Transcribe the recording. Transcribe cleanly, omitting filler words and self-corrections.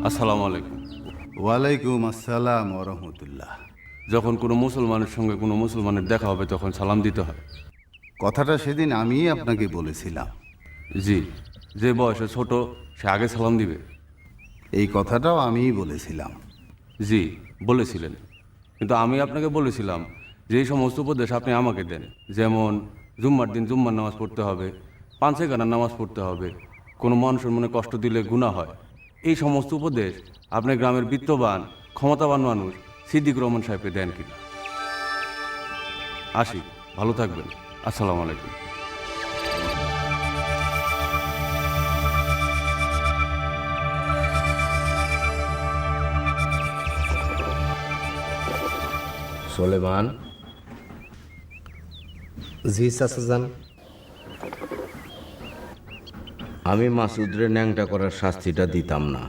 আসসালামু আলাইকুম। ওয়ালাইকুম আসসালাম ওরহমতুল্লাহ। যখন কোনো মুসলমানের সঙ্গে কোনো মুসলমানের দেখা হবে তখন সালাম দিতে হয়। কথাটা সেদিন আমিই আপনাকে বলেছিলাম। জি, যে বয়সে ছোট সে আগে সালাম দিবে। এই কথাটাও আমিই বলেছিলাম। জি, বলেছিলেন। কিন্তু আমি আপনাকে বলেছিলাম যে এই সমস্ত উপদেশ আপনি আমাকে দেন, যেমন জুম্মার দিন জুম্মার নামাজ পড়তে হবে, পাঁচে গানার নামাজ পড়তে হবে, কোনো মানুষের মনে কষ্ট দিলে গুনাহ হয়। এই সমস্ত উপদেশ আপনি গ্রামের বিত্তবান ক্ষমতাবান মানুষ সিদ্দিক রহমান সাহেবকে দেন কিনা? আসি, ভালো থাকবেন। আসসালামু আলাইকুম। সোলেমান। জি চাচাজান। আমি মাসুদরে ন্যাংটা করার শাস্তিটা দিতাম না।